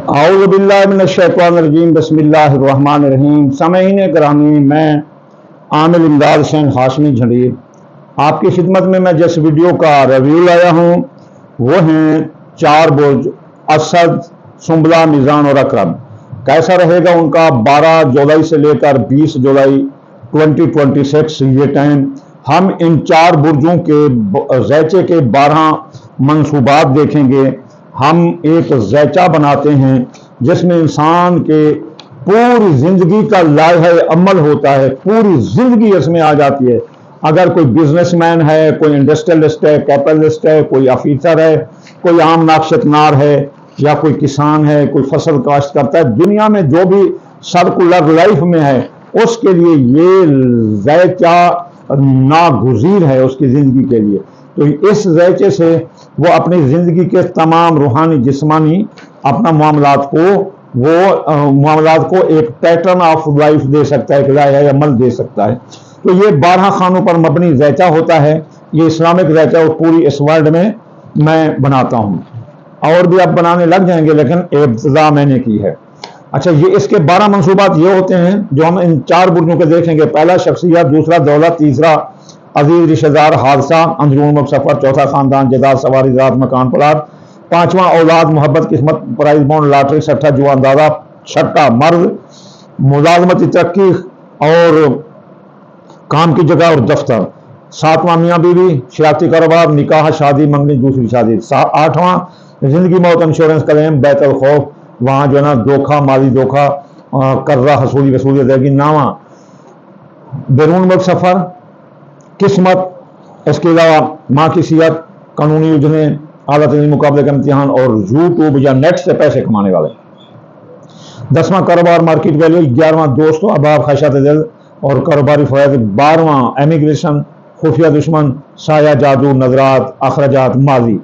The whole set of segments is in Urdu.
اعوذ باللہ من الشیطان الرجیم بسم اللہ الرحمن الرحیم۔ سامعین گرامی، میں عامل امداد حسین ہاشمی جھنڈیر آپ کی خدمت میں جس ویڈیو کا ریویو لایا ہوں وہ ہیں 4 برج اسد، سنبلہ، میزان اور اقرب۔ کیسا رہے گا ان کا 12 جولائی سے لے کر 20 جولائی 2026 یہ ٹائم۔ ہم ان 4 برجوں کے زیچے کے 12 منصوبات دیکھیں گے۔ ہم ایک زیچہ بناتے ہیں جس میں انسان کے پوری زندگی کا لائحہ عمل ہوتا ہے، پوری زندگی اس میں آ جاتی ہے۔ اگر کوئی بزنس مین ہے، کوئی انڈسٹریلسٹ ہے، کیپٹلسٹ ہے، کوئی آفیسر ہے، کوئی عام ناقشت نار ہے، یا کوئی کسان ہے، کوئی فصل کاشت کرتا ہے، دنیا میں جو بھی سرکولر لائف میں ہے اس کے لیے یہ زیچہ ناگزیر ہے اس کی زندگی کے لیے۔ تو اس زیچے سے وہ اپنی زندگی کے تمام روحانی جسمانی اپنا معاملات کو ایک پیٹرن آف لائف دے سکتا ہے، ایک لائحہ عمل دے سکتا ہے۔ تو یہ 12 خانوں پر مبنی زیچہ ہوتا ہے۔ یہ اسلامک زیچہ اور پوری اس ورلڈ میں بناتا ہوں، اور بھی اب بنانے لگ جائیں گے لیکن ابتدا میں نے کی ہے۔ اچھا، یہ اس کے 12 منصوبات یہ ہوتے ہیں جو ہم ان 4 برجوں کے دیکھیں گے۔ پہلا شخصیت، دوسرا دولت، تیسرا عزیز رشتہ دار، حادثہ، اندرون ملک سفر، چوتھا خاندان، جائیداد، سواری، ذات، مکان، پلاٹ، پانچواں اولاد، محبت، قسمت، پرائز بونڈ، لاٹری، چھٹا جوا اندازہ، چھٹا مرد، ملازمتی ترقی اور کام کی جگہ اور دفتر، ساتواں میاں بیوی، شراکتی کاروبار، نکاح، شادی، منگنی، دوسری شادی، آٹھواں زندگی موت انشورنس کلیم، بیت الخوف، وہاں جو ہے نا دھوکہ، مالی دھوکہ، قرضہ حصولی وصولی دے گی۔ نواں بیرون ملک سفر، قسمت، اس کے علاوہ ماں کی صحت، قانونی الجھنیں، اعلیٰ تعلیمی مقابلے کا امتحان اور یوٹیوب یا نیٹ سے پیسے کمانے والے۔ 10واں کاروبار، مارکیٹ ویلیو۔ 11واں دوست و احباب، خواہشات دل اور کاروباری فوائد۔ 12واں امیگریشن، خفیہ دشمن، سایہ، جادو، نظرات، اخراجات، ماضی۔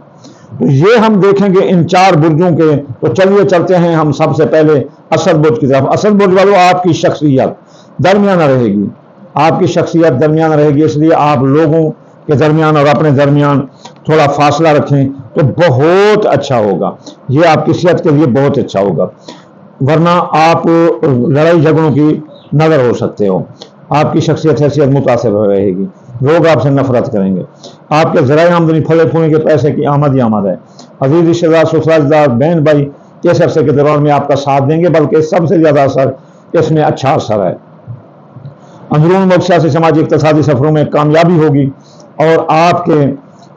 تو یہ ہم دیکھیں گے ان 4 برجوں کے۔ تو چلیے چلتے ہیں ہم سب سے پہلے اسد برج کی طرف۔ اسد برج والوں، آپ کی شخصیت درمیانہ رہے گی، آپ کی شخصیت درمیانہ رہے گی، اس لیے آپ لوگوں کے درمیان اور اپنے درمیان تھوڑا فاصلہ رکھیں تو بہت اچھا ہوگا۔ یہ آپ کی صحت کے لیے بہت اچھا ہوگا، ورنہ آپ لڑائی جھگڑوں کی نظر ہو سکتے ہو۔ آپ کی شخصیت حیثیت متاثر رہے گی، لوگ آپ سے نفرت کریں گے۔ آپ کے ذرائع آمدنی پھلے پھولے کے پیسے کی آمد ہی آمد ہے۔ عزیز رشتہ دار، سسرال دار، بہن بھائی اس عرصے کے دوران میں آپ کا ساتھ دیں گے، بلکہ سب سے زیادہ اثر اس میں اچھا اثر ہے۔ اندرون ملک سیاسی، سماجی، اقتصادی سفروں میں کامیابی ہوگی، اور آپ کے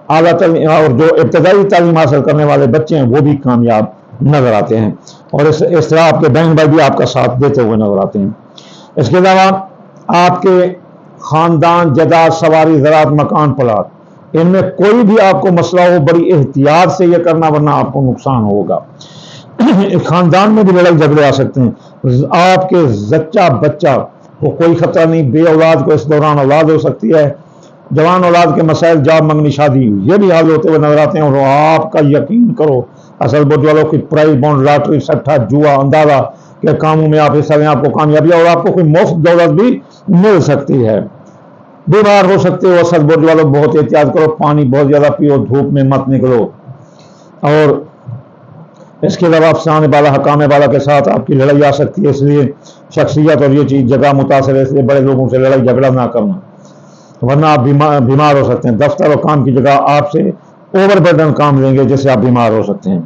اعلیٰ تعلیم اور جو ابتدائی تعلیم حاصل کرنے والے بچے ہیں وہ بھی کامیاب نظر آتے ہیں، اور اس طرح آپ کے بہن بھائی بھی آپ کا ساتھ دیتے ہوئے نظر آتے ہیں۔ اس کے علاوہ آپ کے خاندان، جائیداد، سواری، زراعت، مکان، پلاٹ، ان میں کوئی بھی آپ کو مسئلہ ہو بڑی احتیاط سے یہ کرنا، ورنہ آپ کو نقصان ہوگا۔ خاندان میں بھی لڑائی جھگڑے آ سکتے ہیں۔ آپ کے زچہ بچہ کو کوئی خطرہ نہیں، بے اولاد کو اس دوران اولاد ہو سکتی ہے۔ جوان اولاد کے مسائل، جاب، منگنی، شادی، یہ بھی حل ہوتے ہوئے نظر آتے ہیں۔ اور آپ کا یقین کرو، اصل برج والوں کی پرائز بونڈ، لاٹری، سٹھا جوا اندازہ کے کاموں میں آپ حصہ لیں، آپ کو کامیابی اور آپ کو کوئی مفت دولت بھی مل سکتی ہے۔ بیمار ہو سکتے ہو اصل برج والوں، بہت احتیاط کرو، پانی بہت زیادہ پیو، دھوپ میں مت نکلو۔ اور اس کے علاوہ افسانے بالا، حکام بالا کے ساتھ آپ کی لڑائی آ سکتی ہے، اس لیے شخصیت اور یہ چیز جگہ متاثر ہے، اس لیے بڑے لوگوں سے لڑائی جھگڑا نہ کرنا، ورنہ آپ بیمار ہو سکتے ہیں۔ دفتر اور کام کی جگہ آپ سے اوور برڈن کام لیں گے جس سے آپ بیمار ہو سکتے ہیں۔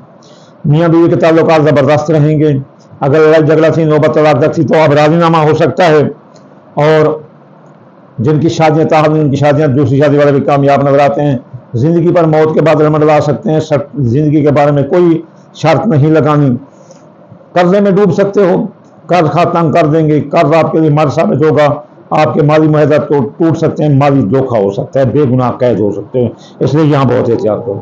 میاں بیوی کے تعلقات زبردست رہیں گے۔ اگر لڑائی جھگڑا تھی، نوبت طلاق تک تھی، تو اب راضی نامہ ہو سکتا ہے، اور جن کی شادیاں تاہم ان کی شادیاں، دوسری شادی والے بھی کامیاب نظر آتے ہیں۔ زندگی پر موت کے بعد رحمت لا سکتے ہیں۔ زندگی کے بارے میں کوئی شرط نہیں لگانی۔ قرضے میں ڈوب سکتے ہو، قرض خواہ تنگ کر دیں گے، قرض آپ کے لیے مر ثابت ہوگا، آپ کے مالی معاہدات تو ٹوٹ سکتے ہیں، مالی دھوکہ ہو سکتا ہے، بے گناہ قید ہو سکتے ہیں، اس لیے یہاں بہت احتیاط کرو۔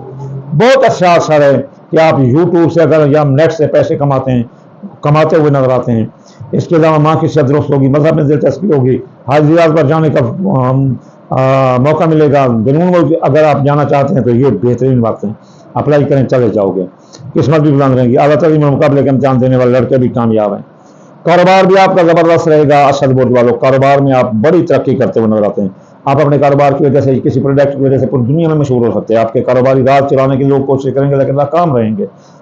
بہت اچھا اثر ہے کہ آپ یوٹیوب سے اگر یا نیٹ سے پیسے کماتے ہوئے نظر آتے ہیں۔ اس کے علاوہ ماں کی صحت درست ہوگی، مذہب میں دلچسپی ہوگی، حاجیات پر جانے کا موقع ملے گا۔ بیرون ملک اگر آپ جانا چاہتے ہیں تو یہ بہترین وقت ہے، اپلائی کریں، چلے جاؤ گے۔ قسمت بھی بلند رہے گی، اعلیٰ تعلیم اور مقابلے کے امتحان دینے والے لڑکے بھی کامیاب ہیں۔ کاروبار بھی آپ کا زبردست رہے گا۔ اسد برج والوں، کاروبار میں آپ بڑی ترقی کرتے ہوئے نظر آتے ہیں۔ آپ اپنے کاروبار کی وجہ سے، کسی پروڈکٹ کی وجہ سے پوری دنیا میں مشہور ہو سکتے ہیں۔ آپ کے کاروباری راز چلانے کے لوگ کوشش کریں گے لیکن ناکام رہیں گے۔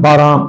12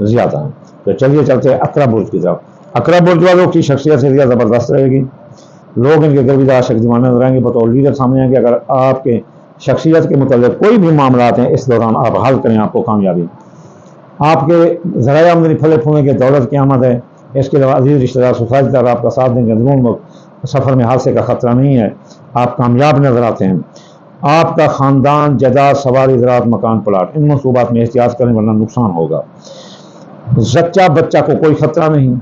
زیادہ ہیں. تو چلیے چلتے ہیں اقرب برج کی طرف. اقرب برج والوں کی شخصیت سے زبردست رہے گی. لوگ ان کے گرویدار شکتیمان نظر آئیں گے، بطور لیڈر سامنے آئیں گے. اگر آپ کے شخصیت کے متعلق کوئی بھی معاملات ہیں اس دوران آپ حل کریں، آپ کو کامیابی. آپ کے ذرائع آمدنی پھلے پھولیں گے، دولت کی آمد ہے. اس کے علاوہ عزیز رشتہ دار سوسائٹی دار آپ کا ساتھ دیں گے. اندرون سفر میں حادثے کا خطرہ نہیں ہے، آپ کامیاب نظر آتے ہیں. آپ کا خاندان جائیداد، سواری، زراعت، مکان، پلاٹ، ان منصوبات میں احتیاط کریں ورنہ نقصان ہوگا. زچہ بچہ کو کوئی خطرہ نہیں.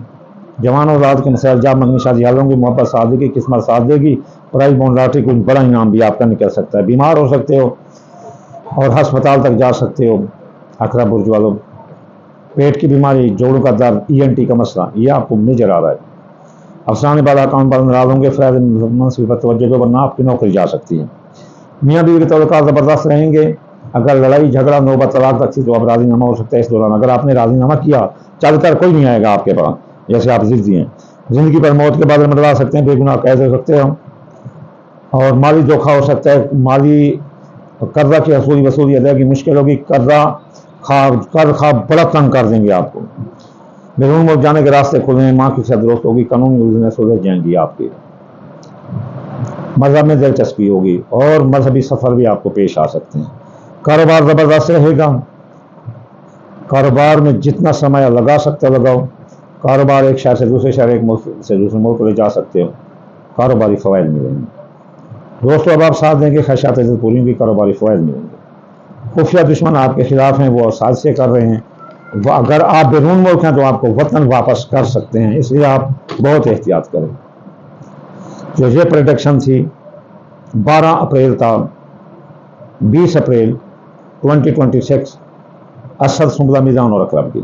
جوان اولاد کے مسائل، جاب، منگنی، شادی حال ہوں گی. محبت ساتھ دے گی، قسمت ساتھ دے گی. پرائز بونڈ، لاٹری، کوئی بڑا انعام بھی آپ کا نکل سکتا ہے. بیمار ہو سکتے ہو اور ہسپتال تک جا سکتے ہو. اقرب برج والوں، پیٹ کی بیماری، جوڑوں کا درد، ENT کا مسئلہ، یہ آپ کو نظر آ رہا ہے. افسرانے بالا کام پر ناراض ہوں گے. فیض منصب پر توجہ دو ورنہ آپ کی نوکری جا سکتی ہے. میاں بیوی کے تعلقات زبردست رہیں گے. اگر لڑائی جھگڑا نوبت طلاق تک تھی تو اب راضی نامہ ہو سکتا ہے اس دوران. اگر آپ نے راضی نامہ کیا چل کر کوئی نہیں آئے گا آپ کے پاس، جیسے آپ ضدی ہیں. زندگی پر موت کے بادل منڈلا سکتے ہیں، بے گناہ قید ہو سکتے ہو اور مالی دھوکہ ہو سکتا ہے. مالی قرضہ کی وصولی ادائیگی مشکل ہوگی. قرض خواب بڑا تنگ کر دیں گے آپ کو. بیرون ملک جانے کے راستے کھلے ہیں. ماں کی صحت درست ہوگی. قانونی الجھنیں سلجھ جائیں گی آپ کی. مذہب میں دلچسپی ہوگی اور مذہبی سفر بھی آپ کو پیش آ سکتے ہیں. کاروبار زبردست رہے گا. کاروبار میں جتنا سرمایہ لگا سکتے ہو لگاؤ. کاروبار ایک شہر سے دوسرے شہر، ایک ملک سے دوسرے ملک لے جا سکتے ہو. کاروباری فوائد ملیں گے. دوستوں اب آپ ساتھ دیں گے، خواہشات عزت پوری کی، کاروباری فوائد ملیں گے. خفیہ دشمن آپ کے خلاف ہیں، وہ سازشیں کر رہے ہیں. اگر آپ بیرون ملک ہیں تو آپ کو وطن واپس کر سکتے ہیں، اس لیے آپ بہت احتیاط کریں. جو یہ پریڈکشن تھی 12 اپریل تا 20 اپریل 2026 اسد، سنبلہ، میزان اور اقرب کی.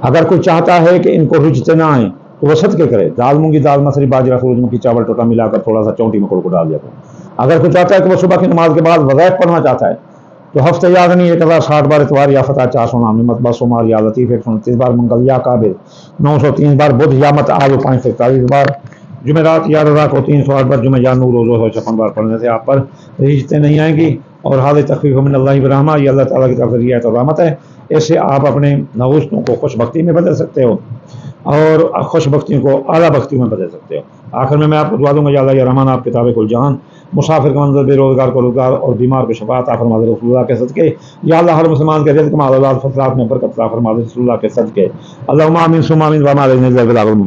اگر کوئی چاہتا ہے کہ ان کو رجتے نہ آئیں تو وہ صدقے کرے. دال مونگی دال، مسری، باجرہ، سورجمکھی، چاول، ٹوٹا ملا کر تھوڑا سا چونٹی میں کو ڈال دیا کرو. اگر کوئی چاہتا ہے کہ وہ صبح کی نماز کے بعد وظائف پڑھنا چاہتا ہے تو ہفتہ یاد نہیں 1060 بار اتوار یا فتح 400 نام، نعمت 200 مار، یا لطیف 129 بار، منگل یا قابل 903 بار، بدھ یا مت آج 541 بار، جمعرات یا رضا کو 308 بار، جمعہ یا نور روزہ 56 بار پڑھنے سے آپ پر رجتے نہیں آئیں گی. اور حال تخفیف من اللہ برحمہ، یہ اللہ تعالیٰ کی طرف سے رعایت اور رحمت ہے. اس سے آپ اپنے نوستوں کو خوش بختی میں بدل سکتے ہو اور خوش بختیوں کو اعلیٰ بختیوں میں بدل سکتے ہو. آخر میں آپ کو دعا دوں گا، یا اللہ یا رحمان، آپ کتاب کل جہان، مسافر کا منظر، بے روزگار کو روزگار اور بیمار کو شفا عطا فرما دے رسول اللہ کے صدقے. یا اللہ ہر مسلمان کے رزق، مال، اولاد، فصلات میں برکت عطا فرما دے رسول اللہ کے صدقے. اللہم آمین ثم آمین. وما علینا الا البلاغ المبین.